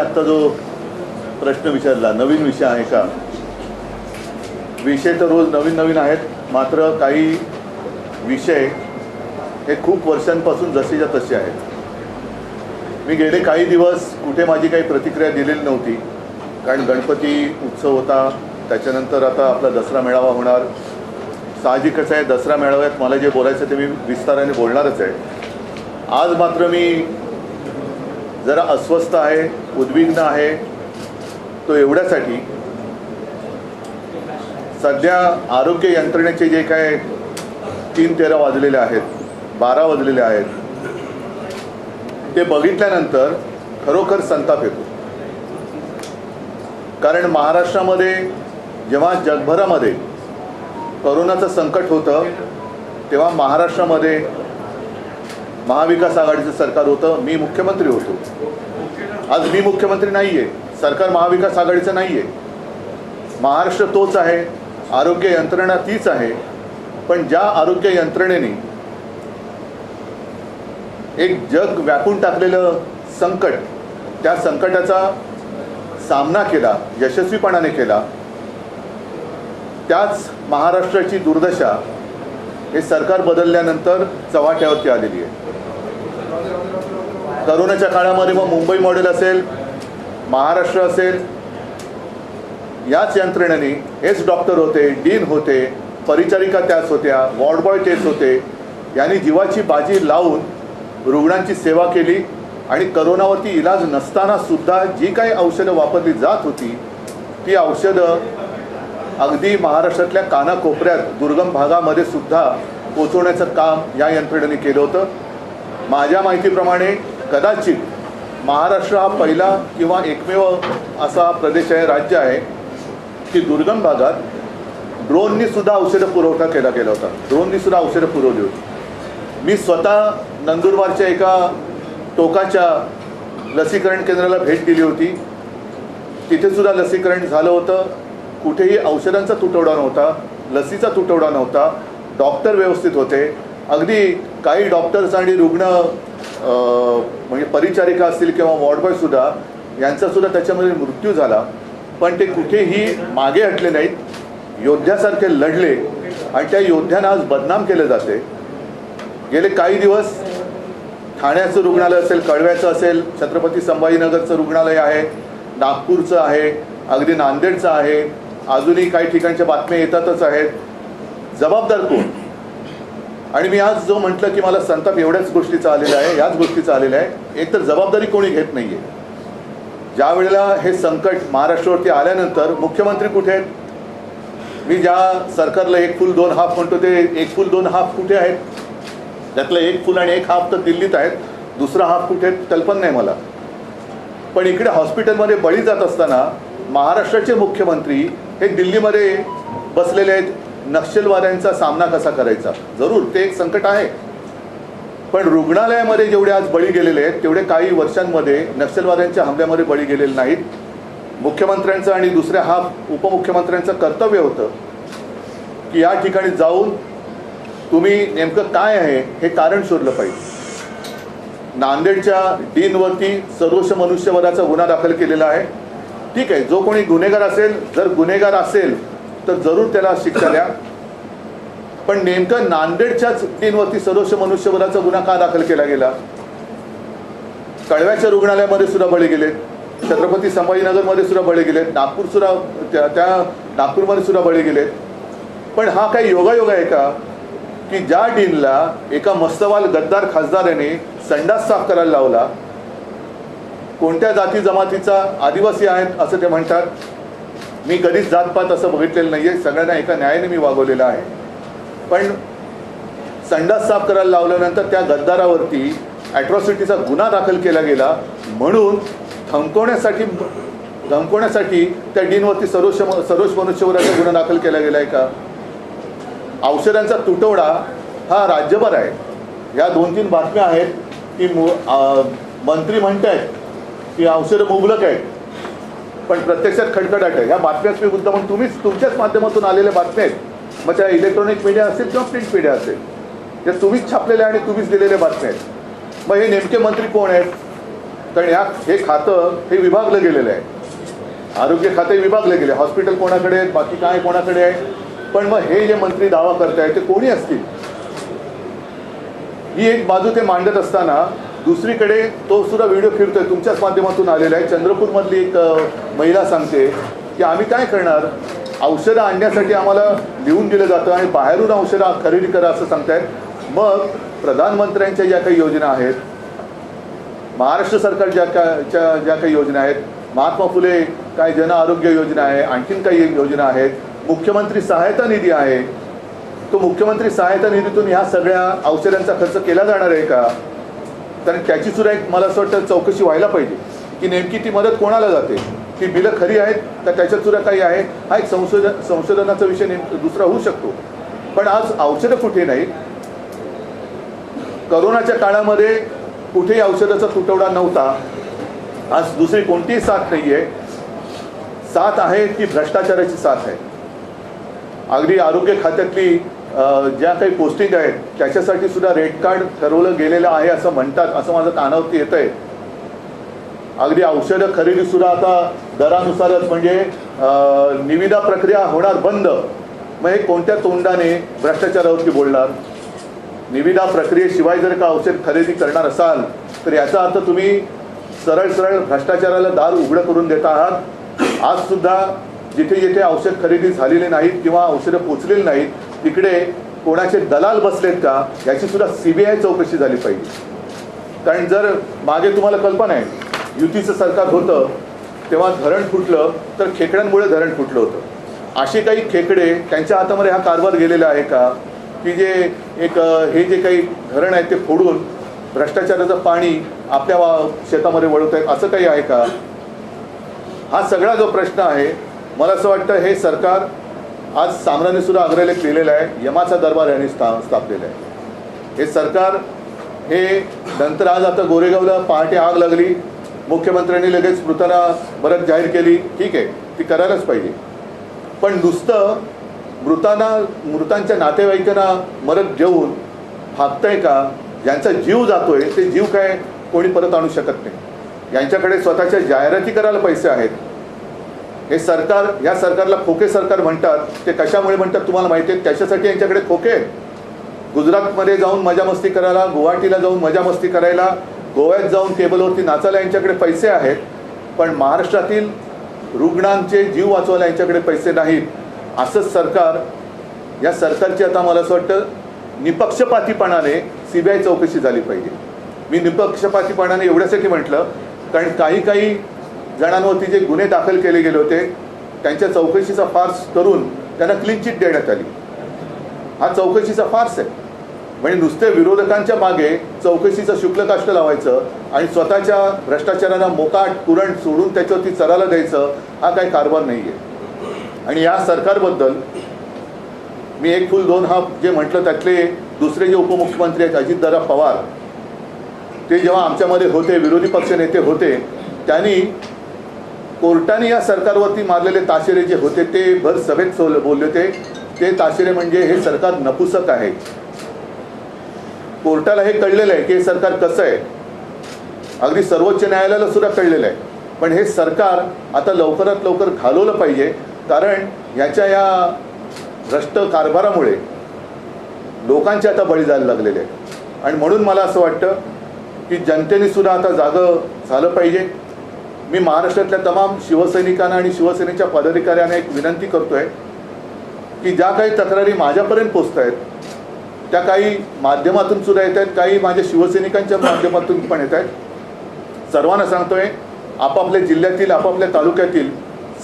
आत्ता जो प्रश्न विचारला नवीन विषय आहे का? विषय तर रोज नवीन नवीन आहेत, मात्र काही विषय हे खूप वर्षांपासून जसेच्या तसे आहेत. मी गेले काही दिवस कुठे माझी काही प्रतिक्रिया दिलेली नव्हती, कारण गणपती उत्सव होता. त्याच्यानंतर आता आपला दसरा मेळावा होणार. साहजिकच आहे, दसरा मेळाव्यात मला जे बोलायचं ते मी विस्ताराने बोलणारच आहे. आज मात्र मी जरा अस्वस्थ आहे, उद्विग्न आहे. तो एवढ्यासाठी, सध्या आरोग्य यंत्रणेचे जे काय 3:13 वाजलेले आहेत, 12 वाजलेले आहेत, ते बघितल्यानंतर खरोखर संताप येतो. कारण महाराष्ट्रामध्ये जेव्हा जगभरामध्ये कोरोनाचं संकट होतं तेव्हा महाराष्ट्रामध्ये महाविकास आघाडीचं सरकार होतं. मी मुख्यमंत्री होतो. आज मी मुख्यमंत्री नाही आहे, सरकार महाविकास आघाडीचं नाही आहे. महाराष्ट्र तोच आहे, आरोग्य यंत्रणा तीच आहे. पण ज्या आरोग्य यंत्रणेने एक जग व्यापून टाकलेलं संकट, त्या संकटाचा सामना केला, यशस्वीपणाने केला, त्याच महाराष्ट्राची दुर्दशा हे सरकार बदलल्यानंतर चव्हाट्यावरती आलेली आहे. करोनाच्या काळामध्ये मग मुंबई मॉडेल असेल, महाराष्ट्र असेल, याच यंत्रणेने हेच डॉक्टर होते, डीन होते, परिचारिका त्याच होत्या, वॉर्ड बॉय तेच होते. यांनी जीवाची बाजी लावून रुग्णांची सेवा केली आणि करोनावरती इलाज नसताना सुद्धा जी काही औषधं वापरली जात होती ती औषधं अगदी महाराष्ट्रातल्या कानाकोपऱ्यात, दुर्गम भागामध्ये सुद्धा पोचवण्याचं काम या यंत्रणेने केलं होतं. माझ्या माहितीप्रमाणे कदाचित महाराष्ट्र हा पहिला किंवा एकमेव असा प्रदेश आहे, राज्य आहे की दुर्गम भागात ड्रोननी सुद्धा औषधं पुरवठा केला गेला होता. ड्रोननी सुद्धा औषधं पुरवली होती. मी स्वतः नंदुरबारच्या एका टोकाच्या लसीकरण केंद्राला भेट दिली होती. तिथे सुद्धा लसीकरण झालं होतं. कुठेही औषधांचा तुटवडा नव्हता, लसीचा तुटवडा नव्हता, डॉक्टर व्यवस्थित होते. अगदी काही डॉक्टर्स आणि रुग्ण म्हणजे परिचारिका असतील किंवा वॉर्ड बॉयसुद्धा, यांचासुद्धा त्याच्यामध्ये मृत्यू झाला. पण ते कुठेही मागे हटले नाहीत, योद्ध्यासारखे लढले आणि त्या योद्ध्यांना आज बदनाम केले जाते. गेले काही दिवस ठाण्याचं रुग्णालय असेल, कळव्याचं असेल, छत्रपती संभाजीनगरचं रुग्णालय आहे, नागपूरचं आहे, अगदी नांदेडचं आहे, अजूनही काही ठिकाणच्या बातम्या येतातच आहेत. जबाबदार कोण? आणि मी आज जो म्हटलं की मला संताप एवढ्याच गोष्टीचा आलेला आहे, याच गोष्टीचा आलेला आहे. एक तर जबाबदारी कोणी घेत नाही आहे. ज्या वेळेला हे संकट महाराष्ट्रावरती आल्यानंतर मुख्यमंत्री कुठे आहेत? मी ज्या सरकारला 1 फूल 2 हाफ म्हणतो ते 1 फूल 2 हाफ कुठे आहेत? त्यातलं 1 फूल आणि 1 हाफ तर दिल्लीत आहेत, दुसरा हाफ कुठे कल्पना नाही मला. पण इकडे हॉस्पिटलमध्ये बळी जात असताना महाराष्ट्राचे मुख्यमंत्री हे दिल्लीमध्ये बसलेले आहेत. नक्षलवाद्यांचा सामना कसा करायचा? जरूर ते एक संकट आहे, पण रुग्णालयामध्ये जेवढे आज बळी गेलेले आहेत तेवढे काही वर्षांमध्ये नक्षलवाद्यांच्या हमल्यामध्ये बळी गेलेले नाहीत. मुख्यमंत्र्यांचं आणि दुसऱ्या हाफ उपमुख्यमंत्र्यांचं कर्तव्य होतं की या ठिकाणी जाऊन तुम्ही नेमकं काय आहे हे कारण शोधलं पाहिजे. नांदेडच्या डीनवरती सर्वोच्च मनुष्यवधाचा गुन्हा दाखल केलेला आहे. ठीक आहे, जो कोणी गुन्हेगार असेल, जर गुन्हेगार असेल तर जरूर त्याला शिक्षा द्या. पण नेमकं नांदेडच्याच डीनवरती सर्वोच्च मनुष्यवधाचा गुन्हा का दाखल केला गेला? कळव्याच्या रुग्णालयामध्ये सुद्धा बळी गेलेत, छत्रपती संभाजीनगरमध्ये सुद्धा बळी गेलेत, नागपूर सुद्धा त्या नागपूरमध्ये सुद्धा बळी गेलेत. पण हा काही योगायोग आहे का की ज्या डीनला एका मस्तवाल गद्दार खासदाराने संडास साफ करायला लावला? कोणत्या जाती जमातीचा आदिवासी आहेत असं ते म्हणतात. मी कधीच जातपात असं बघितलेलं नाही आहे, सगळ्यांना एका न्यायाने मी वागवलेलं आहे. पण संडास साफ करायला लावल्यानंतर त्या गद्दारावरती ॲट्रॉसिटीचा गुन्हा दाखल केला गेला म्हणून धमकवण्यासाठी त्या डीनवरती सर्वोच्च मनुष्यवधाचा गुन्हा दाखल केला गेला आहे का? औषधांचा तुटवडा हा राज्यभर आहे. या 2-3 बातम्या आहेत की मंत्री म्हणत आहेत की औषधं मुबलक आहेत, पण प्रत्यक्षात खडखडाट आहे. ह्या बातम्याच मी मुद्दा म्हणून तुमच्याच माध्यमातून आलेल्या बातम्या आहेत. मग त्या इलेक्ट्रॉनिक मीडिया असेल किंवा प्रिंट मीडिया असेल, त्या तुम्हीच छापलेल्या आणि तुम्हीच दिलेल्या बातम्या आहेत. मग हे नेमके मंत्री कोण आहेत? कारण हे खातं हे विभागलं गेलेलं आहे, आरोग्य खाते विभागले गेले, हॉस्पिटल कोणाकडे आहेत, बाकी काय कोणाकडे आहे. पण मग हे जे मंत्री दावा करतायत ते कोणी असतील? ही एक बाजू ते मांडत असताना दुसरीकडे तो सुद्धा व्हिडिओ फिरतोय, तुमच्याच माध्यमातून आलेला आहे. चंद्रपूरमधली एक महिला सांगते की आम्ही काय करणार, औषधं आणण्यासाठी आम्हाला लिहून दिलं जातं आणि बाहेरून औषधं खरेदी करा असं सांगतायत. मग प्रधानमंत्र्यांच्या ज्या काही योजना आहेत, महाराष्ट्र सरकार ज्या काही योजना आहेत, महात्मा फुले काय जन आरोग्य योजना आहे, आणखीन काही योजना आहेत, मुख्यमंत्री सहायता निधी आहे, तो मुख्यमंत्री सहायता निधीतून ह्या सगळ्या औषधांचा खर्च केला जाणार आहे का? कारण त्याची सुद्धा एक मला असं वाटतं चौकशी व्हायला पाहिजे की नेमकी ती मदत कोणाला जाते, ती बिलं खरी आहेत का त्याच्यात सुद्धा काही आहे. हा एक संशोधनाचा विषय दुसरा होऊ शकतो. पण आज औषधं कुठे नाहीत. करोनाच्या काळामध्ये कुठेही औषधाचा तुटवडा नव्हता. आज दुसरी कोणतीही साथ नाही आहे. साथ आहे ती भ्रष्टाचाराची साथ आहे. अगदी आरोग्य खात्यातली ज्या काही पोस्टिंग आहेत त्याच्यासाठी सुद्धा रेट कार्ड ठरवलं गेलेलं आहे असं म्हणतात, असं माझं कानावरती येत आहे. अगदी औषधं खरेदी सुद्धा आता दरानुसारच, म्हणजे निविदा प्रक्रिया होणार बंद. मग हे कोणत्या तोंडाने भ्रष्टाचारावरती बोलणार? निविदा प्रक्रियेशिवाय जर का औषध खरेदी करणार असाल तर याचा अर्थ तुम्ही सरळ सरळ भ्रष्टाचाराला दार उघडं करून देत आहात. आज सुद्धा जिथे जिथे औषध खरेदी झालेली नाहीत किंवा औषधं पोचलेली नाहीत तिकडे कोणाचे दलाल बसलेत का याची सुद्धा CBI चौकशी झाली पाहिजे. कारण जर मागे तुम्हाला कल्पना आहे, युतीचं सरकार होतं तेव्हा धरण फुटलं तर खेकड्यांमुळे धरण फुटलं होतं. असे काही खेकडे त्यांच्या हातामध्ये हा कारभार गेलेला आहे का की जे हे जे काही धरण आहे ते फोडून भ्रष्टाचाराचं पाणी आपल्या शेतामध्ये वळवत आहेत, असं काही आहे का? हा सगळा जो प्रश्न आहे, मला असं वाटतं हे सरकार आज सामनाने सुद्धा अग्रलेख लिहिलेला आहे, यमाचा दरबार यांनी स्थापलेला आहे. हे सरकार हे नंतर आज आता गोरेगावला पहाटे आग लागली, मुख्यमंत्र्यांनी लगेच मृतांना मदत जाहीर केली, ठीक आहे, ती करायलाच पाहिजे. पण नुसतं मृतांच्या नातेवाईकांना मदत देऊन भागतंय का? ज्यांचा जीव जातोय ते जीव काय कोणी परत आणू शकत नाही. यांच्याकडे स्वतःच्या जाहिराती करायला पैसे आहेत. हे सरकार, या सरकारला खोके सरकार म्हणतात. ते कशामुळे म्हणतात तुम्हाला माहिती आहे? त्याच्यासाठी यांच्याकडे खोके आहेत. गुजरातमध्ये जाऊन मजामस्ती करायला, गुवाहाटीला जाऊन मजामस्ती करायला, गोव्यात जाऊन टेबलवरती नाचायला यांच्याकडे पैसे आहेत. पण महाराष्ट्रातील रुग्णांचे जीव वाचवायला यांच्याकडे पैसे नाहीत. असंच सरकार, या सरकारची आता मला असं वाटतं निपक्षपातीपणाने CBI चौकशी झाली पाहिजे. मी निपक्षपातीपणाने एवढ्यासाठी म्हटलं कारण काही जणांवरती जे गुन्हे दाखल केले गेले होते त्यांच्या चौकशीचा फार्स करून त्यांना क्लीन चिट देण्यात आली. हा चौकशीचा फार्स आहे. म्हणजे नुसते विरोधकांच्या मागे चौकशीचं शुक्लकाष्ट लावायचं आणि स्वतःच्या भ्रष्टाचाराला मोकाट कुरण सोडून त्याच्यावरती चराला द्यायचं, हा काही कारभार नाही आहे. आणि या सरकारबद्दल मी एक फुल दोन हाफ जे म्हटलं त्यातले दुसरे जे उपमुख्यमंत्री आहेत अजितदादा पवार, ते जेव्हा आमच्यामध्ये होते, विरोधी पक्षनेते होते, त्यांनी कोर्टाने या सरकारवरती मारलेले ताशेरे जे होते ते भर सभेत बोलले होते. ते ताशेरे म्हणजे हे सरकार नपुसक आहे. कोर्टाला हे कळलेलं आहे की हे सरकार कसं आहे. अगदी सर्वोच्च न्यायालयाला सुद्धा कळलेलं आहे. पण हे सरकार आता लवकरात लवकर घालवलं पाहिजे, कारण ह्याच्या या भ्रष्ट कारभारामुळे लोकांचे आता बळी जायला लागलेले आहेत. आणि म्हणून मला असं वाटतं की जनतेने सुद्धा आता जागं झालं पाहिजे. मी महाराष्ट्रातल्या तमाम शिवसैनिकांना आणि शिवसेनेच्या पदाधिकाऱ्यांना एक विनंती करतोय की ज्या काही तक्रारी माझ्यापर्यंत पोचत आहेत त्या काही माध्यमातून सुद्धा येत आहेत, काही माझ्या शिवसैनिकांच्या माध्यमातून पण येत आहेत. सर्वांना सांगतोय, आपापल्या जिल्ह्यातील आपापल्या तालुक्यातील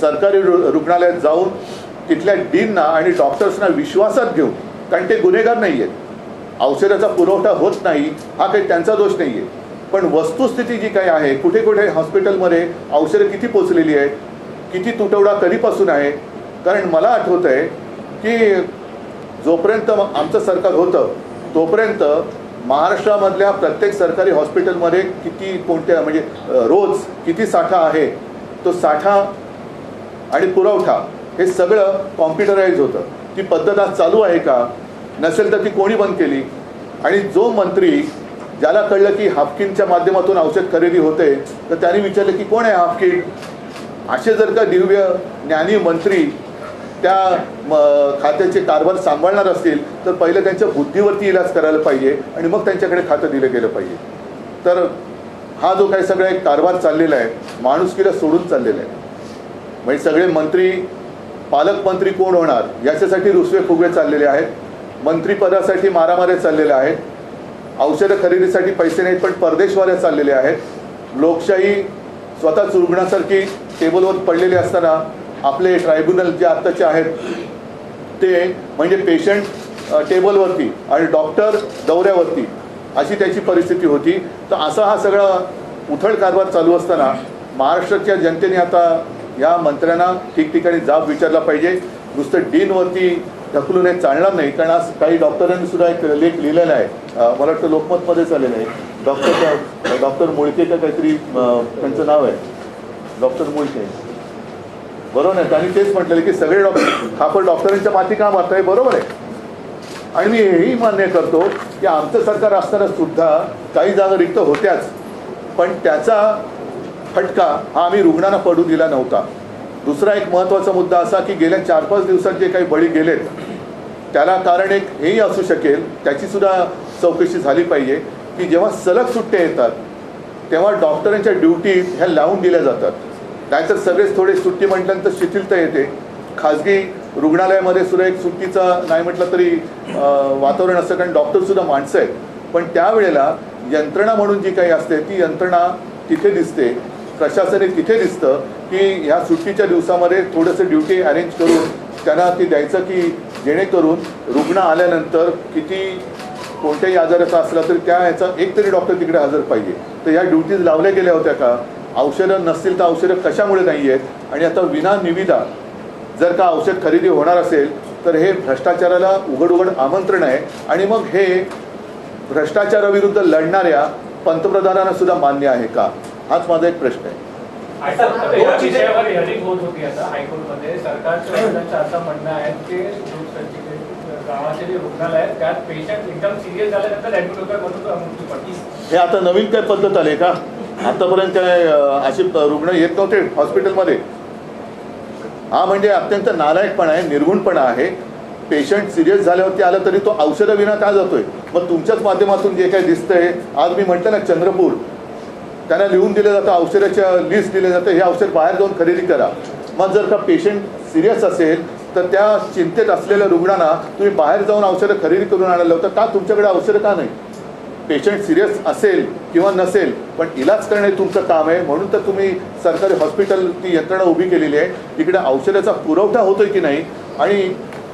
सरकारी रुग्णालयात जाऊन तिथल्या डीनना आणि डॉक्टर्सना विश्वासात घेऊन, कारण ते गुन्हेगार नाही आहेत, औषधाचा पुरवठा होत नाही हा काही त्यांचा दोष नाही आहे, पण वस्तुस्थिती जी काही आहे, कुठे कुठे हॉस्पिटलमध्ये औषधं किती पोचलेली आहेत, किती तुटवडा कधीपासून आहे. कारण मला आठवत आहे की जोपर्यंत आमचं सरकार होतं तोपर्यंत महाराष्ट्रामधल्या प्रत्येक सरकारी हॉस्पिटलमध्ये किती कोणत्या म्हणजे रोज किती साठा आहे, तो साठा आणि पुरवठा हे सगळं कॉम्प्युटराईज होतं. ती पद्धत आज चालू आहे का? नसेल तर ती कोणी बंद केली? आणि जो मंत्री ज्याला कळलं की हाफकिनच्या माध्यमातून औषध खरेदी होते तर त्यांनी विचारलं की कोण आहे हाफकिन. असे जर का दिव्य ज्ञानी मंत्री त्या खात्याचे कारभार सांभाळणार असतील तर पहिलं त्यांच्या बुद्धीवरती इलाज करायला पाहिजे आणि मग त्यांच्याकडे खातं दिलं गेलं पाहिजे. तर हा जो काही सगळा एक कारभार चाललेला आहे माणुसकीला सोडून चाललेला आहे. म्हणजे सगळे मंत्री पालकमंत्री कोण होणार याच्यासाठी रुसवे फुगवे चाललेले आहेत. मंत्रिपदासाठी मारामाऱ्या चाललेल्या आहेत. औषधं खरेदीसाठी पैसे नाहीत पण परदेशवाल्या चाललेले आहेत. लोकशाही स्वतः चुरगण्यासारखी टेबलवर पडलेली असताना आपले ट्रायब्युनल जे आत्ताचे आहेत ते म्हणजे पेशंट टेबलवरती आणि डॉक्टर दौऱ्यावरती अशी त्याची परिस्थिती होती. तर असा हा सगळा उथळ कारभार चालू असताना महाराष्ट्राच्या जनतेने आता या मंत्र्यांना ठिकठिकाणी जाब विचारला पाहिजे. नुसतं डीनवरती ढकलून हे चालणार नाही. कारण आज काही डॉक्टरांनी सुद्धा एक लेख लिहिलेला आहे, मला वाटतं लोकमतमध्येच आलेलं आहे. डॉक्टर मुळके का काहीतरी त्यांचं नाव आहे, डॉक्टर मुळके, बरोबर आहे. त्यांनी तेच म्हटलेलं की सगळे आपण डॉक्टरांच्या माती का मारताय, बरोबर आहे. आणि मी हेही मान्य करतो की आमचं सरकार असताना सुद्धा काही जागा रिक्त होत्याच, पण त्याचा फटका हा आम्ही रुग्णांना पडू दिला नव्हता. दुसरा एक महत्त्वाचा मुद्दा असा की गेल्या 4-5 दिवसात जे काही बळी गेलेत त्याला कारण एक हेही असू शकेल, त्याचीसुद्धा चौकशी झाली पाहिजे की जेव्हा सलग सुट्ट्या येतात तेव्हा डॉक्टरांच्या ड्युटी ह्या लावून दिल्या जातात. नाहीतर सगळेच थोडे सुट्टी म्हटल्यानंतर शिथिलता येते. खाजगी रुग्णालयामध्ये सुद्धा एक सुट्टीचा नाही म्हटलं तरी वातावरण असतं, कारण डॉक्टरसुद्धा माणसं आहेत. पण त्यावेळेला यंत्रणा म्हणून जी काही असते ती यंत्रणा तिथे दिसते, प्रशासन तिथे दिसतं की ह्या सुट्टीच्या दिवसामध्ये थोडंसं ड्युटी अरेंज करून त्यांना ती द्यायचं की जेणेकरून रुग्ण आल्यानंतर किती कोणत्याही आजाराचा असला तरी त्या ह्याचा एक तरी डॉक्टर तिकडे हजर पाहिजे. तर ह्या ड्युटीज लावल्या गेल्या होत्या का? औषधं नसतील तर औषधं कशामुळे नाही आहेत? आणि आता विना निविदा जर का औषध खरेदी होणार असेल तर हे भ्रष्टाचाराला उघड उघड आमंत्रण आहे. आणि मग हे भ्रष्टाचाराविरुद्ध लढणाऱ्या पंतप्रधानांना सुद्धा मान्य आहे का? हाच माझा एक प्रश्न आहे. हिअरिंग होत होती आता हायकोर्टमध्ये. सरकारचं असं म्हणणं आहे की गावाचे जे रुग्णालय आहेत त्यात पेशंट एकदम सिरियस झाल्यानंतर ऍडमिट होतात म्हणून मृत्यू पडते. हे आता नवीन काय पद्धत आली का? आतापर्यंत काय अशी रुग्ण येत नव्हते हॉस्पिटलमध्ये? हा म्हणजे अत्यंत नालायकपणा आहे, निर्गुणपणा आहे. पेशंट सिरियस झाल्यावरती आलं तरी तो औषधाविना का जातोय? मग तुमच्याच माध्यमातून जे काही दिसतंय, आज मी म्हटलं ना चंद्रपूर, त्यांना लिहून दिलं जातं, औषधाच्या लिस्ट दिलं जातं, हे औषध बाहेर जाऊन खरेदी करा. मग जर का पेशंट सिरियस असेल तर त्या चिंतेत असलेल्या रुग्णांना तुम्ही बाहेर जाऊन औषधं खरेदी करून आणायला होतं का? तुमच्याकडे औषधं का नाही? पेशंट सिरियस असेल किंवा नसेल पण इलाज करणे तुमचं काम आहे. म्हणून तर तुम्ही सरकारी हॉस्पिटल ती यंत्रणा उभी केलेली आहे. तिकडे औषधाचा पुरवठा होतोय की नाही? आणि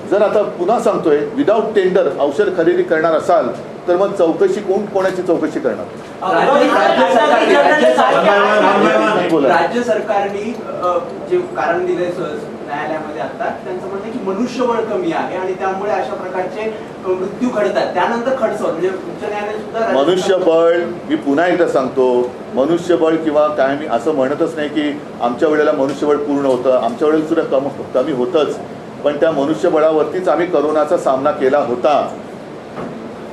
जर आता पुन्हा सांगतोय विदाऊट टेंडर औषध खरेदी करणार असाल तर मग चौकशी कोणाची चौकशी करणार? राज्य सरकारने जे कारण दिले न्यायालयामध्ये आता त्यांचं म्हणणं की मनुष्यबळ कमी आहे आणि त्यामुळे अशा प्रकारचे मृत्यू घडतात. त्यानंतर खडसर म्हणजे उच्च न्यायालय सुद्धा मनुष्यबळ, मी पुन्हा एकदा सांगतो, मनुष्यबळ किंवा काय मी असं म्हणतच नाही की आमच्या वेळेला मनुष्यबळ पूर्ण होतं, आमच्या वेळेला सुद्धा कमी होतंच. पण त्या मनुष्यबळावरतीच आम्ही करोनाचा सामना केला होता.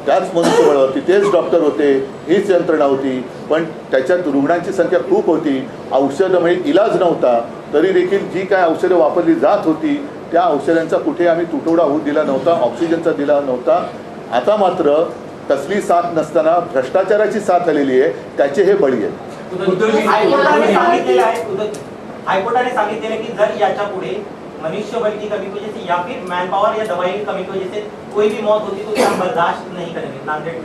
त्याच मनुष्यबळावरती तेच डॉक्टर होते, हीच यंत्रणा होती. पण त्याच्यात रुग्णांची संख्या खूप होती, औषधं म्हणजे इलाज नव्हता. तरी देखील जी काय औषधं वापरली जात होती त्या औषधांचा कुठे आम्ही तुटवडा होऊ दिला नव्हता, ऑक्सिजनचा दिला नव्हता. आता मात्र कसली साथ नसताना भ्रष्टाचाराची साथ आलेली आहे, त्याचे हे बळी आहेत. हाईकोर्टाने सांगितलेलं की जर याच्या पुढे मनुष्यबल की कमी की वजह से या फिर मैन पावर या दवाई की कमी की वजह से कोई भी मौत होती तो हम बर्दाश्त नहीं करेंगे. नांदेड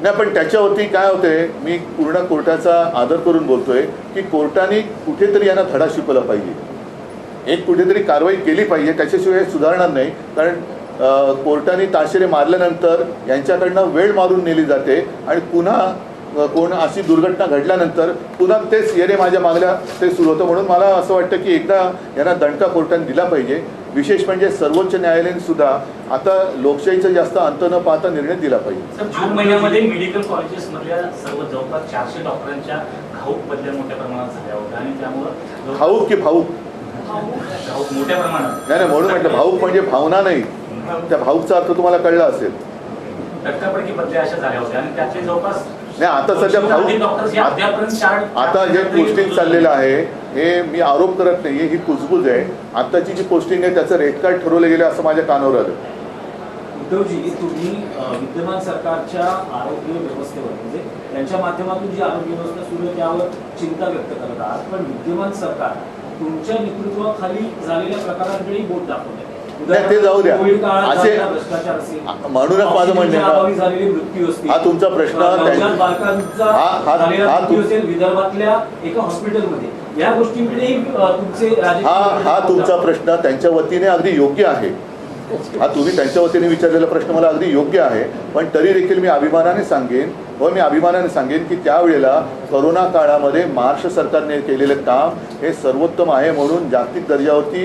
नाही, पण त्याच्यावरती काय होते, मी पूर्ण कोर्टाचा आदर करून बोलतोय की कोर्टाने कुठेतरी यांना धडा शिकवला पाहिजे, एक कुठेतरी कारवाई केली पाहिजे. त्याच्याशिवाय सुधारणार नाही. कारण कोर्टाने ताशेरे मारल्यानंतर यांच्याकडनं वेळ मारून नेली जाते आणि पुन्हा कोण अशी दुर्घटना घडल्यानंतर पुन्हा तेच येणे माझ्या मागल्या ते सुरू होतं. म्हणून मला असं वाटतं की एकदा यांना दणका कोर्टाने दिला पाहिजे. विशेष म्हणजे सर्वोच्च न्यायालयाने सुद्धा आता लोकशाहीचा जास्त अंत न पाहता निर्णय दिला पाहिजे. जून महिन्यामध्ये मेडिकल कॉलेजेसमधल्या सर्व जवळपास 400 डॉक्टरांच्या घाऊक बदल्या मोठ्या प्रमाणात झाल्या होत्या आणि त्यामुळं भाऊक की भाऊक घाऊक मोठ्या प्रमाणात नाही म्हणून म्हटलं भाऊक म्हणजे भावना नाही, त्या भाऊकचा अर्थ तुम्हाला कळला असेल. धक्कापडकी बदल्या अशा झाल्या होत्या आणि त्यातले जवळपास नाही आता सध्या डॉक्टर्स हे अद्यापर्यंत चार्ट आता जे पोस्टिंग चाललेलं आहे हे मी आरोप करत नाहीये, ही कुजबूज आहे. आताची जी पोस्टिंग आहे त्याचं रेट कार्ड ठरवलं गेलं असं माझ्या कानावर आलं. उद्धवजी, तुम्ही विद्यमान सरकारच्या आरोग्य व्यवस्थेवर म्हणजे त्यांच्या माध्यमातून जी आरोग्य व्यवस्था सुरू आहे त्यावर चिंता व्यक्त करत आहात, पण विद्यमान सरकार तुमच्या नेतृत्वाखाली झालेल्या प्रकारांकडे बोट दाखवत आहे. नाही, ते जाऊ द्या. कोविड काळात असे झालेला भ्रष्टाचार असेल, म्हणूनच माझं म्हणणं आहे अभावी का, झालेले मृत्यू असतील, हा तुमचा प्रश्न नवजात बालकांचा झालेला मृत्यू असेल विदर्भातल्या एका हॉस्पिटलमध्ये, या गोष्टींकडे तुमचे हा तुमचा प्रश्न त्यांच्या वतीने अगदी योग्य आहे. हा तुम्ही त्यांच्या वतीने विचारलेला प्रश्न मला अगदी योग्य आहे, पण तरी देखील मी अभिमानाने सांगेन की त्यावेळेला करोना काळामध्ये महाराष्ट्र सरकारने केलेलं काम हे सर्वोत्तम आहे म्हणून जागतिक दर्जावरती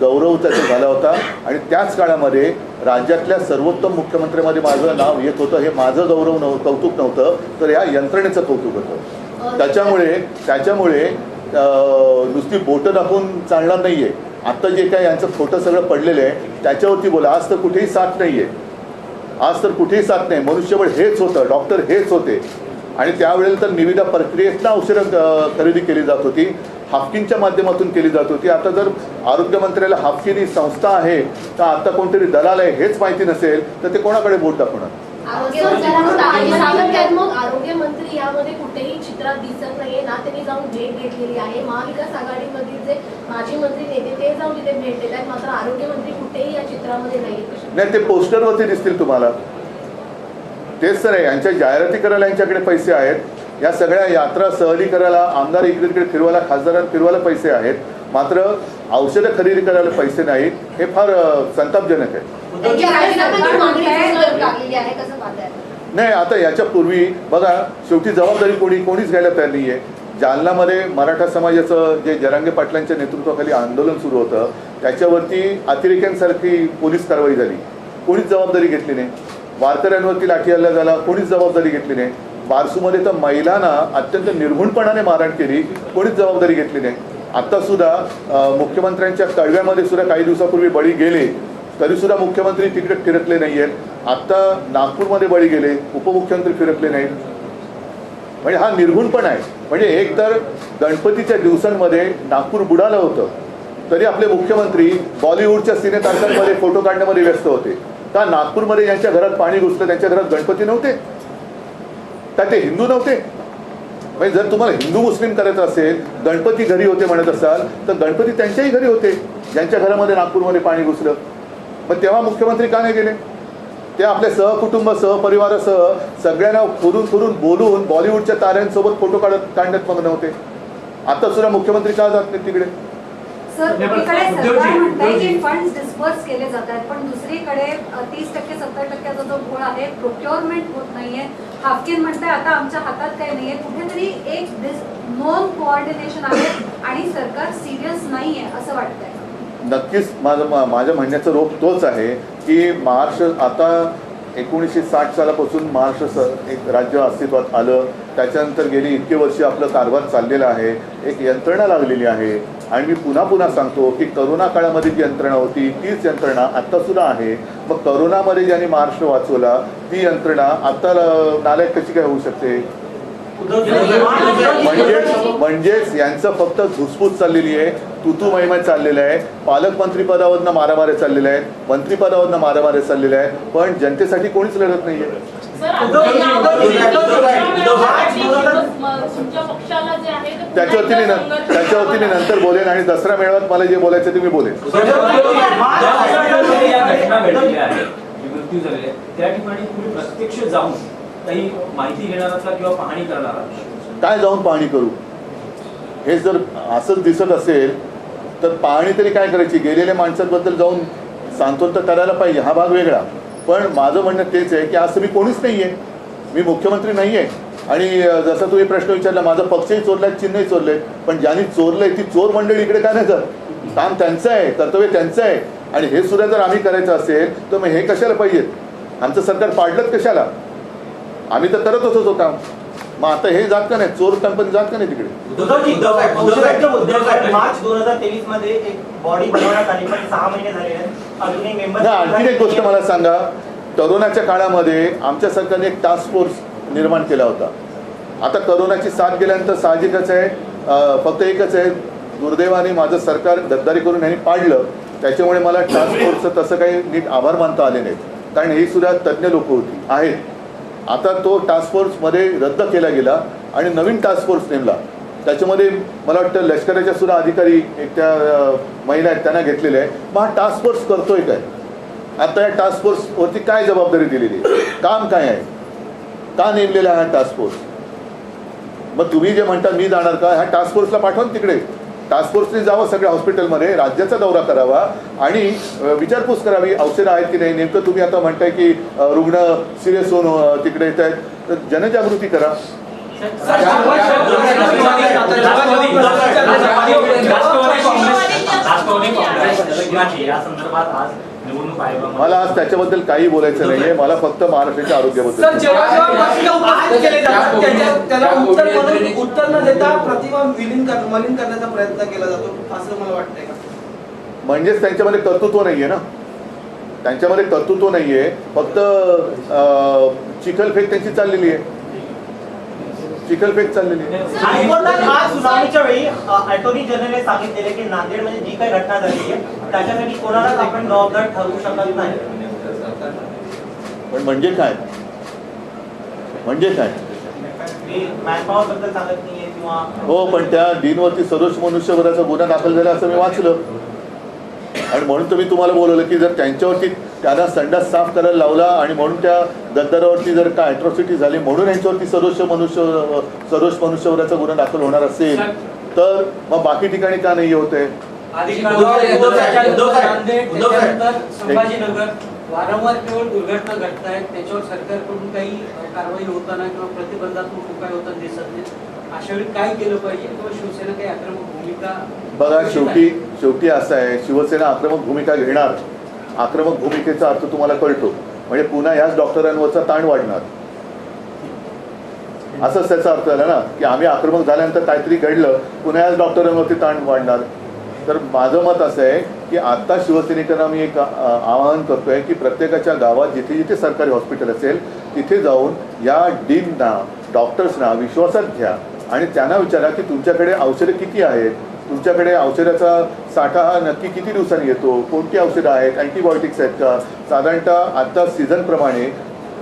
गौरव त्याचा झाला होता. आणि त्याच काळामध्ये राज्यातल्या सर्वोत्तम मुख्यमंत्र्यांमध्ये माझं नाव येत होतं. हे माझं कौतुक नव्हतं, तर या यंत्रणेचं कौतुक होतं. त्याच्यामुळे नुसती बोटं दाखवून चालणार नाहीये. आता जे काय यांचं खोटं सगळं पडलेलं आहे त्याच्यावरती बोला. आज तर कुठेही साथ नाहीये, मनुष्यबळ हेच होतं, डॉक्टर हेच होते. आणि त्यावेळेला तर निविदा प्रक्रियेतनं औषधं खरेदी केली जात होती, हाफकिनच्या माध्यमातून केली जात होती. आता जर आरोग्य मंत्र्याला हाफकिन ही संस्था आहे तर आता कोणतरी दलाल आहे हेच माहिती नसेल तर ते कोणाकडे बोट दाखवणार? आरोग्य मंत्री यामध्ये कुठेही चित्रात दिसत नाहीये ना. त्यांनी जाऊन भेट घेतलेली आहे. महाविकास आघाडीमधील जे माजी मंत्री नेते ते जाऊन तिथे भेट देत आहेत, मात्र आरोग्य मंत्री कुठेही या चित्रामध्ये नाही. ते पोस्टरवरती दिसतील तुम्हाला. तेच तर आहे, यांच्या जाहिराती करायला यांच्याकडे पैसे आहेत. या सगळ्या यात्रा सहली करायला, आमदार इकडे तिकडे फिरवायला, खासदारांना फिरवायला पैसे आहेत, मात्र औषधं खरेदी करायला पैसे नाहीत. हे फार संतापजनक आहे. नाही, आता याच्या पूर्वी बघा, शेवटी जबाबदारी कोणीच घ्यायला तयार नाही आहे. जालनामध्ये मराठा समाजाचं जे जरांगे पाटलांच्या नेतृत्वाखाली आंदोलन सुरू होतं त्याच्यावरती अतिरेक्यांसारखी पोलीस कारवाई झाली, कोणीच जबाबदारी घेतली नाही. वारकऱ्यांवरती लाठी हल्ला झाला, कोणीच जबाबदारी घेतली नाही. बारसूमध्ये तर महिलांना अत्यंत निर्घुणपणाने मारहाण केली, कोणीच जबाबदारी घेतली नाही. आत्तासुद्धा मुख्यमंत्र्यांच्या कळव्यामध्ये सुद्धा काही दिवसापूर्वी बळी गेले तरीसुद्धा मुख्यमंत्री तिकडे फिरकले नाही आहेत. आत्ता नागपूरमध्ये बळी गेले, उपमुख्यमंत्री फिरकले नाहीत. म्हणजे हा निर्घुणपणा आहे. म्हणजे एक तर गणपतीच्या दिवसांमध्ये नागपूर बुडालं होतं तरी आपले मुख्यमंत्री बॉलिवूडच्या सिनेतारकांमध्ये फोटो काढण्यामध्ये व्यस्त होते. का नागपूरमध्ये ज्यांच्या घरात पाणी घुसलं त्यांच्या घरात गणपती नव्हते? का ते हिंदू नव्हते? म्हणजे जर तुम्हाला हिंदू मुस्लिम करायचं असेल, गणपती घरी होते म्हणत असाल तर गणपती त्यांच्याही घरी होते ज्यांच्या घरामध्ये नागपूरमध्ये पाणी घुसलं. मग तेव्हा मुख्यमंत्री का नाही गेले? ते आपल्या सहकुटुंब सहपरिवारासह सगळ्यांना फिरून बोलून बॉलिवूडच्या ताऱ्यांसोबत फोटो काढण्यात मग नव्हते. आता सुद्धा मुख्यमंत्री का जात नाही तिकडे? सर, एकीकडे सरकार म्हणताय की फंड्स डिस्पर्स केले जात आहेत, पण दुसरीकडे 30% 70% जो गोळ आहे प्रोक्युअरमेंट होत नाहीये. हाफकिन म्हणताय आता आमच्या हातात काही नाहीये. कुठेतरी एक नॉन कोऑर्डिनेशन आहे आणि सरकार सिरियस नाहीये असं वाटतंय. नक्कीच माझ्या म्हणण्याचा रोख तोच आहे की महाराष्ट्र आता 1960 सालापासून महाराष्ट्र एक राज्य अस्तित्वात आलं. त्याच्यानंतर गेली इतके वर्ष आपलं कारभार चाललेला आहे, एक यंत्रणा लागलेली आहे. आणि मी पुन्हा सांगतो की करोना काळामध्ये जी यंत्रणा होती तीच यंत्रणा आत्तासुद्धा आहे. मग करोनामध्ये ज्यांनी महाराष्ट्र वाचवला ती यंत्रणा आत्ता नालायक कशी काय होऊ शकते? म्हणजेच यांचं फक्त धुसफूस चाललेली आहे, तुतू महिमा चाललेला आहे. पालकमंत्रीपदावरनं मारामाऱ्या चाललेल्या आहेत, मंत्रिपदावरनं मारामाऱ्या चाललेल्या आहेत, पण जनतेसाठी कोणीच लढत नाहीये. त्याच्यावरती मी नंतर बोलेन आणि दसरा मेळाव्यात मला जे बोलायचं ते मी बोलेन. मृत्यू झालेले त्या ठिकाणी तुम्ही प्रत्यक्ष जाऊन काही माहिती घेणार आहात किंवा पाहणी करणार आहात? काय जाऊन पाहणी करू? हे जर असंच दिसत असेल तर पाहणी तरी काय करायची? गेलेल्या माणसांबद्दल जाऊन सांत्वन तर करायला पाहिजे, हा भाग वेगळा. पण माझं म्हणणं तेच आहे की आज तुम्ही कोणीच नाही आहे, मी मुख्यमंत्री नाही आहे. आणि जसा तुम्ही प्रश्न विचारला, माझा पक्षही चोरलाय, चिन्हही चोरलंय, पण ज्यांनी चोरलंय ती चोर मंडळी इकडे काय नाही करत? काम त्यांचं आहे, कर्तव्य त्यांचं आहे. आणि हे सुद्धा जर आम्ही करायचं असेल तर मग हे कशाला पाहिजेत? आमचं सरकार पाडलंच कशाला? आम्ही तर करतच होतो काम. मग आता हे जात का नाही? चोर कंपनी जात का नाही तिकडे? मार्च 2023 मध्ये एक बॉडी बनवण्यात आली, पण 6 महिने झाले आहेत अजूनही मेंबर. आणखी एक गोष्ट मला सांगा, करोनाच्या काळामध्ये आमच्या सरकारने एक टास्क फोर्स निर्माण केला होता. आता करोनाची साथ गेल्यानंतर साहजिकच आहे, फक्त एकच आहे, दुर्दैवाने माझं सरकार गद्दारी करून यांनी पाडलं, त्याच्यामुळे मला टास्क फोर्सचं तसं काही नीट आभार मानता आले नाहीत, कारण ही सुद्धा तज्ज्ञ लोक होती आहेत. आता तो टास्क फोर्समध्ये रद्द केला गेला आणि नवीन टास्क फोर्स नेमला. त्याच्यामध्ये मला वाटतं लष्कराच्या सुद्धा अधिकारी एक त्या महिला आहेत त्यांना घेतलेले आहे. मग हा टास्क फोर्स करतोय काय? आता या टास्क फोर्सवरती काय जबाबदारी दिलेली आहे? काम काय आहे? का नेमलेला आहे हा टास्क फोर्स? मग तुम्ही जे म्हणता मी जाणार का, ह्या टास्क फोर्सला पाठवा ना तिकडे. टास्क फोर्सने जावं सगळ्या हॉस्पिटलमध्ये, राज्याचा दौरा करावा आणि विचारपूस करावी औषधं आहेत की नाही. नेमकं तुम्ही आता म्हणताय की रुग्ण सिरियस होऊन तिकडे येत आहेत, तर जनजागृती करा. या संदर्भात आज निवडणूक आयोगामध्ये मला आज त्याच्याबद्दल काही बोलायचं नाहीये. मला फक्त महाराष्ट्राच्या आरोग्याबद्दल. सर, जेव्हा प्रश्न उपस्थित केले जातात त्याला उत्तर न देता प्रतिमा मलिन करण्याचा प्रयत्न केला जातो असं मला वाटतंय का? म्हणजेच त्यांच्यामध्ये कर्तृत्व नाहीये ना, त्यांच्यामध्ये कर्तृत्व नाहीये, फक्त चिखलफेक त्यांची चाललेली आहे, चिखलफेक चाललेली आहे. हायकोर्टात आज सुनावणीच्या वेळी अटॉर्नी जनरलने सांगितलेले की नांदेडमध्ये जी काही घटना झाली आहे त्याच्यासाठी कोणालाच आपण जबाबदार ठरवू शकत नाही. पण म्हणजे काय? म्हणजे काय? मी मॅनपॉवर बद्दल सांगत नाहीये किंवा हो, पण त्या डीनवरती सदोष मनुष्यवधाचा गुन्हा दाखल झाला असं मी वाचलं आणि म्हणून तर मी तुम्हाला बोलवलं की जर त्यांच्यावरती त्यांना संडास साफ करायला लावला आणि म्हणून त्या गद्दारावरती जर काय अॅट्रॉसिटी झाली म्हणून यांच्यावरती सदोष मनुष्यवधाचा गुन्हा दाखल होणार असेल तर मग बाकी ठिकाणी का नाही होते? संभाजीनगर वारंवार केवळ दुर्घटना घडत आहेत, त्याच्यावर सरकारकडून काही कारवाई होताना किंवा प्रतिबंधात्मक उपाय होताना दिसत नाही. अशा वेळी काय केलं पाहिजे किंवा शिवसेना काही आक्रमक भूमिका? बघा, शेवटी असं आहे, शिवसेना आक्रमक भूमिका घेणार. आक्रमक भूमिकेचा अर्थ तुम्हाला कळतो, म्हणजे पुन्हा याच डॉक्टरांवरचा ताण वाढणार, असंच त्याचा अर्थ झाला ना, की आम्ही आक्रमक झाल्यानंतर काहीतरी घडलं, पुन्हा याच डॉक्टरांवरती ताण वाढणार. तर माझं मत असं आहे की आता शिवसैनिकांना मी एक आवाहन करतोय की प्रत्येकाच्या गावात जिथे जिथे सरकारी हॉस्पिटल असेल तिथे जाऊन या डीनना, डॉक्टर्सना विश्वासात घ्या आणि त्यांना विचारा की तुमच्याकडे औषधं किती आहेत, तुमच्याकडे औषधाचा साठा हा नक्की किती दिवसांनी येतो, कोणती औषधं आहेत, अँटीबायोटिक्स आहेत का. साधारणतः आत्ता सीझनप्रमाणे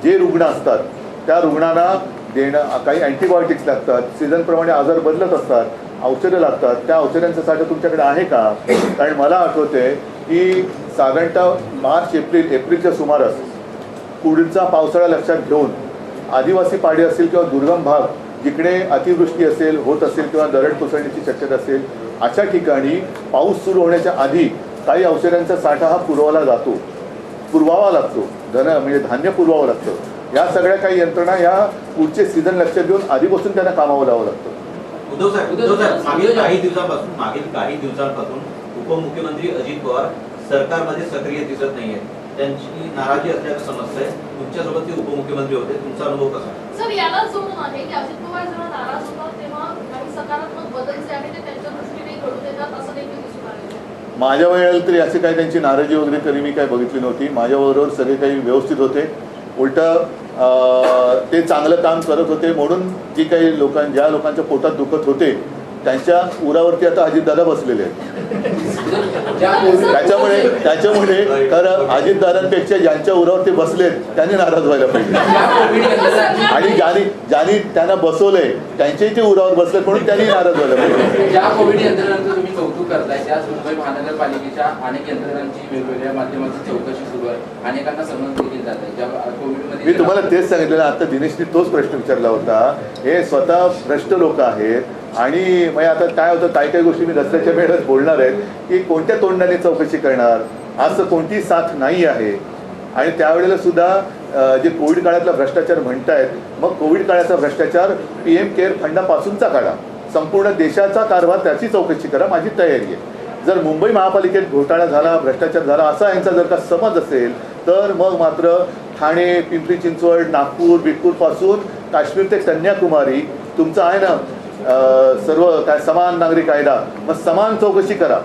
जे रुग्ण असतात त्या रुग्णांना देणं, काही अँटीबायोटिक्स लागतात, सीझनप्रमाणे आजार बदलत असतात, औषधं लागतात, त्या औषधांचा साठा तुमच्याकडे आहे का? कारण मला आठवते की साधारणतः मार्च एप्रिलच्या सुमारास पुढचा पावसाळा लक्षात घेऊन आदिवासी पाडे असेल किंवा दुर्गम भाग जिकडे अतिवृष्टी असेल होत असेल किंवा दरड कोसळण्याची शक्यता असेल अशा ठिकाणी पाऊस सुरू होण्याच्या आधी काही औषधांचा साठा हा पुरवावा लागतो, म्हणजे धान्य पुरवावं लागतं. या सगळ्या काही यंत्रणा या पुढचे सीझन लक्षात घेऊन आधीपासून त्यांना कामावं लावावं लागतं. उद्धव साहेब, मागील काही दिवसांपासून उपमुख्यमंत्री अजित पवार सरकारमध्ये सक्रिय दिसत नाहीये, त्यांची नाराजी असल्याचं समजतंय. तुमच्यासोबत ते उपमुख्यमंत्री होते, तुमचा अनुभव कसा? सर, याला जोडून आहे की अजित पवार जेव्हा नाराज होतात तेव्हा काही सकारात्मक बदल जे आहेत ते त्यांच्या दृष्टीने घडून येतात असं देखील दिसून आले. माझ्या वेळेला तरी अशी काही त्यांची नाराजी वगैरे तरी मी काही बघितली नव्हती. माझ्याबरोबर सगळे काही व्यवस्थित होते. उलटं ते चांगलं काम करत होते म्हणून जी काही ज्या लोकांच्या पोटात दुखत होते त्यांच्या उरावरती आता अजितदादा बसलेले आहेत. त्याच्यामुळे तर अजितदादांपेक्षा ज्यांच्या उरावरती बसलेत त्यांनी नाराज व्हायला पाहिजे आणि ज्यांनी त्यांना बसवलंय त्यांच्याही ते उरावर बसलेत म्हणून त्यांनी नाराज व्हायला पाहिजे. ज्या कोविड यंत्रणांचं तुम्ही कौतुक करताय त्याच मुंबई महानगरपालिकेच्या अनेक यंत्रणांची वेगवेगळ्या माध्यमाची चौकशी सुरू आहे, अनेकांना समज देखील जात आहे. ज्या कोविडमध्ये मी तुम्हाला तेच सांगितलेलं, आता दिनेशने तोच प्रश्न विचारला होता. हे स्वतः भ्रष्ट लोक आहेत आणि मग आता काय होतं, काही गोष्टी मी रस्त्याच्या वेळेस बोलणार आहेत की कोणत्या तोंडाने चौकशी करणार, असं कोणती साथ नाही आहे. आणि त्यावेळेला सुद्धा जे कोविड काळातला भ्रष्टाचार म्हणतायत, मग कोविड काळाचा भ्रष्टाचार PM केअर फंडापासूनचा काढा, संपूर्ण देशाचा कारभार त्याची चौकशी करा, माझी तयारी आहे. जर मुंबई महापालिकेत घोटाळा झाला, भ्रष्टाचार झाला असा यांचा जर का समज असेल तर मग मात्र ठाणे, पिंपरी चिंचवड, नागपूर, बीडपूरपासून काश्मीर ते कन्याकुमारी तुमचं आहे ना सर्व काय समान नागरी कायदा, मग समान चौकशी करा.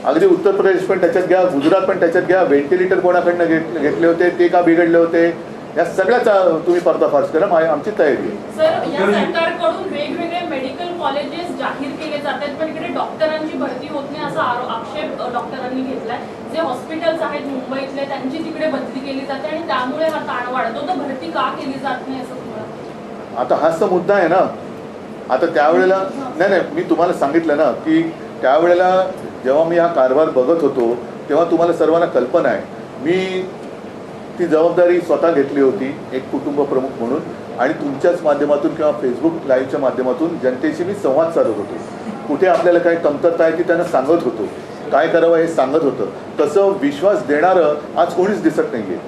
अगदी उत्तर प्रदेश पण त्याच्यात घ्या, गुजरात पण त्याच्यात घ्या. व्हेंटिलेटर कोणाकडनं घेतले होते, ते का बिघडले होते, या सगळ्याचा तुम्ही पर्दाफाश करा, आमची तयारी आहे. सर, या सरकारकडून वेगवेगळे मेडिकल कॉलेजेस जाहीर केले जात आहेत, पण इकडे डॉक्टरांची भरती होत नाही असा आक्षेप डॉक्टरांनी घेतलाय. जे हॉस्पिटल्स आहेत मुंबईतले त्यांची तिकडे बदली केली जाते आणि त्यामुळे हा ताण वाढतो. तर भरती का केली जात नाही असं तुम्हाला? आता हाच तर मुद्दा आहे ना. आता त्यावेळेला नाही, मी तुम्हाला सांगितलं ना की त्यावेळेला जेव्हा मी हा कारभार बघत होतो तेव्हा तुम्हाला सर्वांना कल्पना आहे, मी ती जबाबदारी स्वतः घेतली होती एक कुटुंब प्रमुख म्हणून, आणि तुमच्याच माध्यमातून किंवा फेसबुक लाईव्हच्या माध्यमातून जनतेशी मी संवाद साधत होतो. कुठे आपल्याला काय कमतरता आहे ती त्यांना सांगत होतो, काय करावं हे सांगत होतं. तसं विश्वास देणारं आज कोणीच दिसत नाही आहे.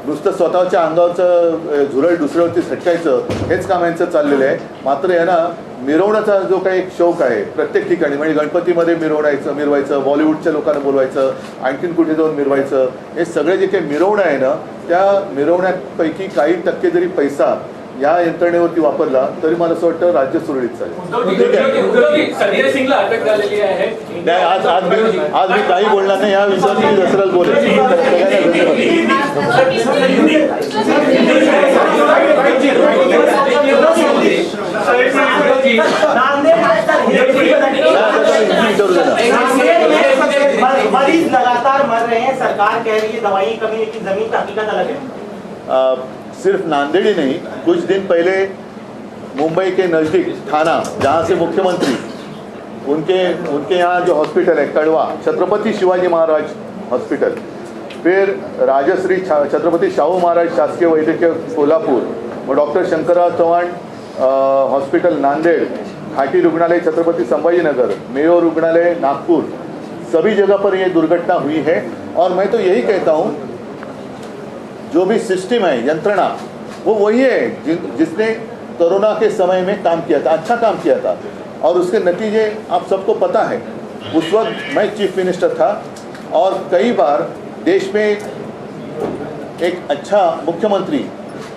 नुसतं स्वतःच्या अंगावरचं झुरळ दुसऱ्यावरती सटकायचं हेच काम यांचं चाललेलं आहे. मात्र यांना मिरवण्याचा जो काही एक शौक आहे प्रत्येक ठिकाणी, म्हणजे गणपतीमध्ये मिरवायचं, बॉलिवूडच्या लोकांना बोलवायचं, आणखीन कुठे जाऊन मिरवायचं, हे सगळे जे काही मिरवणं आहे ना, त्या मिरवण्यापैकी काही टक्के जरी पैसा या यंत्रणेवरती वापरला तरी मला असं वाटतं राज्य सुरळीत चालेल. संजय सिंगला अटक झालेली आहे. नाही, आज मी काही बोलणार नाही या विषयावर. मी दसऱ्याला बोलेन. मरीज लगातार मर रहे हैं, सरकार कह रही है दवाई कमी, लेकिन जमीन की हकीकत अलग है. सिर्फ नांदेड़ ही नहीं, कुछ दिन पहले मुंबई के नज़दीक थाना, जहाँ से मुख्यमंत्री उनके यहाँ जो हॉस्पिटल है कड़वा, छत्रपति शिवाजी महाराज हॉस्पिटल, फिर राजश्री छत्रपति शाहू महाराज शासकीय वैद्यकीय कोल्हापुर, और डॉक्टर शंकरराव चव्हाण हॉस्पिटल नांदेड़, घाटी रुग्णालय छत्रपति संभाजीनगर, मेयो रुग्णालय नागपुर, सभी जगह पर ये दुर्घटना हुई है. और मैं तो यही कहता हूँ, जो भी सिस्टम है, यंत्रणा, वो वही है जिसने कोरोना के समय में काम किया था, अच्छा काम किया था, और उसके नतीजे आप सबको पता है. उस वक्त मैं चीफ मिनिस्टर था और कई बार देश में एक अच्छा मुख्यमंत्री,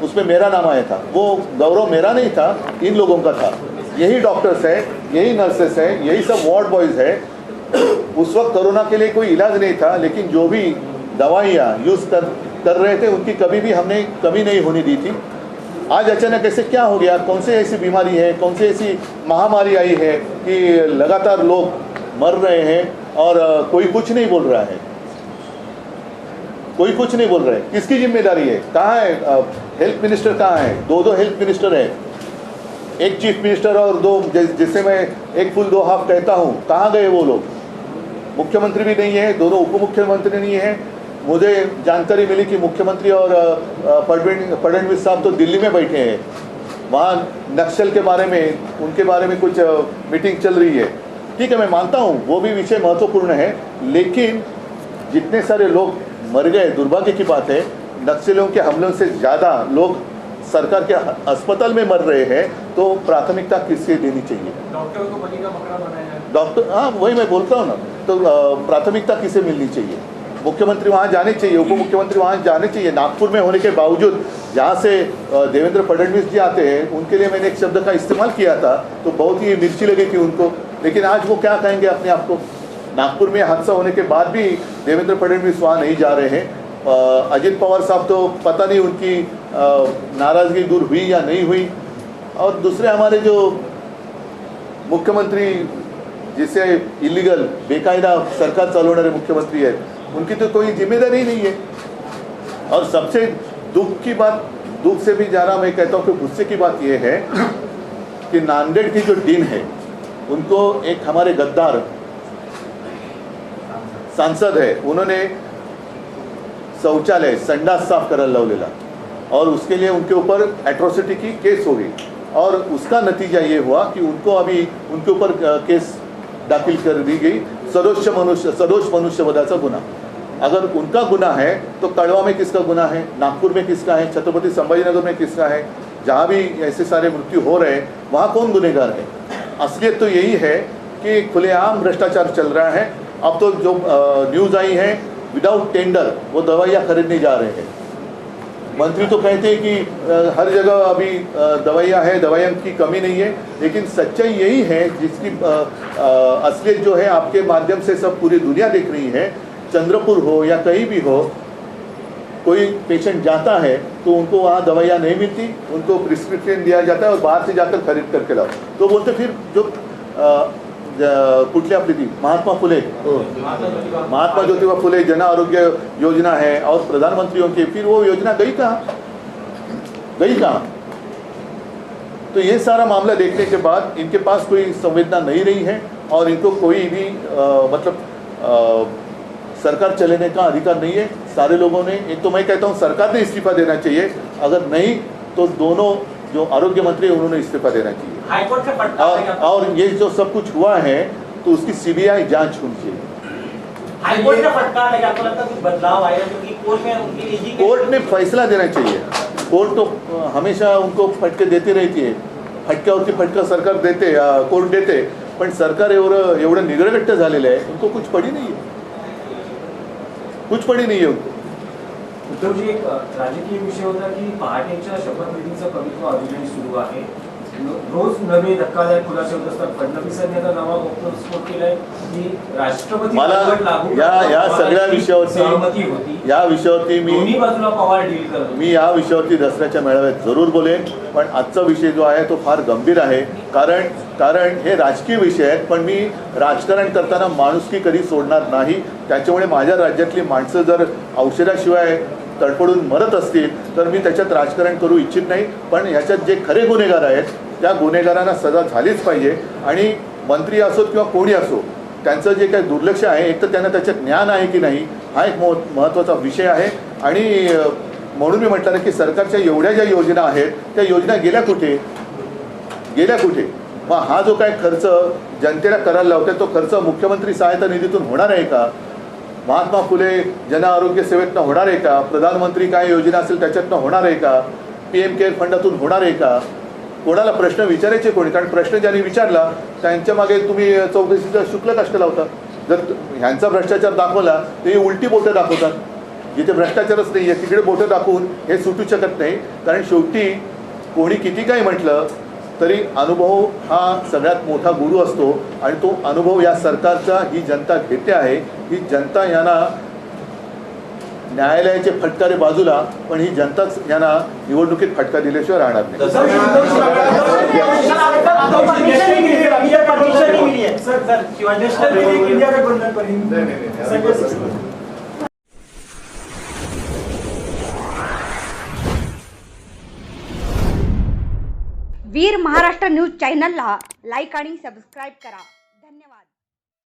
उसमें मेरा नाम आया था. वो गौरव मेरा नहीं था, इन लोगों का था. यही डॉक्टर्स है, यही नर्सेस है, यही सब वार्ड बॉयज़ है. उस वक्त कोरोना के लिए कोई इलाज नहीं था, लेकिन जो भी दवाइयाँ यूज़ कर रहे थे उनकी कभी भी हमने कमी नहीं होने दी थी. आज अचानक ऐसे क्या हो गया, कौन सी ऐसी बीमारी है, कौन सी ऐसी महामारी आई है कि लगातार लोग मर रहे हैं और कोई कुछ नहीं बोल रहा है. कोई कुछ नहीं बोल रहा है. किसकी जिम्मेदारी है? कहाँ है हेल्थ मिनिस्टर? कहाँ है? दो हेल्थ मिनिस्टर है, एक चीफ मिनिस्टर और दो, जिससे मैं एक फुल दो हाफ कहता हूँ. कहाँ गए वो लोग? मुख्यमंत्री भी नहीं है, दोनों उप मुख्यमंत्री नहीं है. मुझे जानकारी मिली कि मुख्यमंत्री और फडणवीस साहब तो दिल्ली में बैठे हैं, वहाँ नक्सल के बारे में, उनके बारे में कुछ मीटिंग चल रही है. ठीक है, मैं मानता हूँ वो भी विषय महत्वपूर्ण है, लेकिन जितने सारे लोग मर गए, दुर्भाग्य की बात है. नक्सलियों के हमलों से ज़्यादा लोग सरकार के अस्पताल में मर रहे हैं, तो प्राथमिकता किससे देनी चाहिए? डॉक्टर को बलि का बकरा बनाया है. डॉक्टर, हाँ वही मैं बोलता हूँ ना. तो प्राथमिकता किसे मिलनी चाहिए? मुख्यमंत्री वहाँ जाने चाहिए, उप मुख्यमंत्री वहाँ जाने चाहिए. नागपुर में होने के बावजूद जहाँ से देवेंद्र फडणवीस जी आते हैं, उनके लिए मैंने एक शब्द का इस्तेमाल किया था, तो बहुत ही मिर्ची लगी थी उनको. लेकिन आज वो क्या कहेंगे अपने आप को? नागपुर में हादसा होने के बाद भी देवेंद्र फडणवीस वहाँ नहीं जा रहे हैं. अजित पवार साहब तो पता नहीं उनकी नाराज़गी दूर हुई या नहीं हुई. और दूसरे हमारे जो मुख्यमंत्री, जिसे इलीगल बेकायदा सरकार चालवणारे मुख्यमंत्री हैं, उनकी तो कोई जिम्मेदारी नहीं है. और सबसे दुख से भी ज़्यादा मैं कहता हूँ कि गुस्से की बात यह है कि नांदेड़ की जो डीन है, उनको एक हमारे गद्दार सांसद है, उन्होंने शौचालय, संडास साफ करायला लावलेला, और उसके लिए उनके ऊपर एट्रोसिटी की केस हो गई. और उसका नतीजा ये हुआ कि उनको अभी उनके ऊपर केस दाखिल कर दी गई, सदोष मनुष्यवधाचा गुन्हा. अगर उनका गुनाह है तो कड़वा में किसका गुनाह है, नागपुर में किसका है, छत्रपति संभाजीनगर में किसका है? जहाँ भी ऐसे सारे मृत्यु हो रहे हैं वहाँ कौन गुनहगार है? असलियत तो यही है कि खुलेआम भ्रष्टाचार चल रहा है. अब तो जो न्यूज़ आई है, विदाउट टेंडर वो दवाइयाँ खरीदने जा रहे हैं. मंत्री तो कहते हैं कि हर जगह अभी दवाइयाँ हैं, दवाइयों की कमी नहीं है, लेकिन सच्चाई यही है जिसकी असलियत जो है आपके माध्यम से सब पूरी दुनिया देख रही है. चंद्रपुर हो या कहीं भी हो, कोई पेशेंट जाता है तो उनको वहाँ दवाइयाँ नहीं मिलती, उनको प्रिस्क्रिप्शन दिया जाता है और बाहर से जाकर खरीद करके लाओ। तो बोलते फिर जो कुठली आपली ती महात्मा फुले जन आरोग्य योजना है और प्रधानमंत्रियों की, फिर वो योजना गई कहाँ? तो ये सारा मामला देखने के बाद इनके पास कोई संवेदना नहीं रही है और इनको कोई भी सरकार चलाने का अधिकार नहीं है। सारे लोगों ने, एक तो मैं कहता हूँ सरकार ने इस्तीफा देना चाहिए, अगर नहीं तो दोनों जो आरोग्य मंत्री हैं उन्होंने इस्तीफा देना चाहिए। हाईकोर्ट से फटकार और ये जो सब कुछ हुआ है तो उसकी सीबीआई जांच होनी चाहिए। हाईकोर्ट से फटकार लगे, आपको लगता है कुछ बदलाव आएगा? क्योंकि कोर्ट में उनकी निजी कोर्ट ने फैसला देना चाहिए। कोर्ट तो हमेशा उनको फटके देती रहती आहे, फटक्यावरती फटका सरकार देते, कोर्ट देते, पण सरकार एवढं निगरगट्ट झालेलं आहे, उनको कुछ पडी नाही है उनको। उद्धवजी, एक राजकीय विषय होता की पहाटेच्या शपथविधीचं कवित्व अजूनही सुरू आहे। रोज नवे धक्कादायक खुलासे होत असतात। फडणवीसांनी आता नवा घटस्फोट केलाय की राष्ट्रपती मला या सगळ्या विषयावरती दोन्ही बाजूला पवार डील करतो। मी या विषयावरती दसऱ्याच्या मेळाव्यात जरूर बोलेन, पण आजचा विषय जो आहे तो फार गंभीर आहे, कारण हे राजकीय विषय आहेत, पण मी राजकारण करताना माणुसकी कधी सोडणार नाही। त्याच्यामुळे माझ्या राज्यातली माणसं जर औषधाशिवाय तडफडून मरत असतील तर मी त्याच्यात राजकारण करू इच्छित नाही, पण ह्याच्यात जे खरे गुन्हेगार आहेत त्या गुन्हेगारांना सजा झालीच पाहिजे। आणि मंत्री असो किंवा कोणी असो, त्यांचं जे काही दुर्लक्ष आहे, एक तर त्यांना त्याच्यात ज्ञान आहे की नाही हा एक महत्त्वाचा विषय आहे। आणि म्हणून मी म्हटलं की सरकारच्या एवढ्या ज्या योजना आहेत त्या योजना गेल्या कुठे? मग हा जो काय खर्च जनतेला करायला लावतात तो खर्च मुख्यमंत्री सहायता निधीतून होणार आहे का? महात्मा फुले जन आरोग्य सेवेतनं होणार आहे का? प्रधानमंत्री काय योजना असेल त्याच्यातनं होणार आहे का? PM केअर फंडातून होणार आहे का? कोणाला प्रश्न विचारायचे कोणी? कारण प्रश्न ज्यांनी विचारला त्यांच्या मागे तुम्ही चौकशीचा शुल्क कष्ट लावता। जर ह्यांचा भ्रष्टाचार दाखवला तर उलटी बोटं दाखवतात, जिथे भ्रष्टाचारच नाही आहे तिकडे बोटं दाखवून हे सुटू शकत नाही। कारण शेवटी कोणी किती काही म्हटलं तरी अनुभव हा सगळ्यात मोठा गुरु असतो आणि तो अनुभव या सरकारचा ही जनता घेते आहे। ही जनता यांना न्यायालयाचे फटकारे बाजूला, पण ही जनताच यांना निवडणुकीत फटका दिल्याशिवाय राहणार नाही। वीर महाराष्ट्र न्यूज चॅनलला लाईक आणि सबस्क्राईब करा।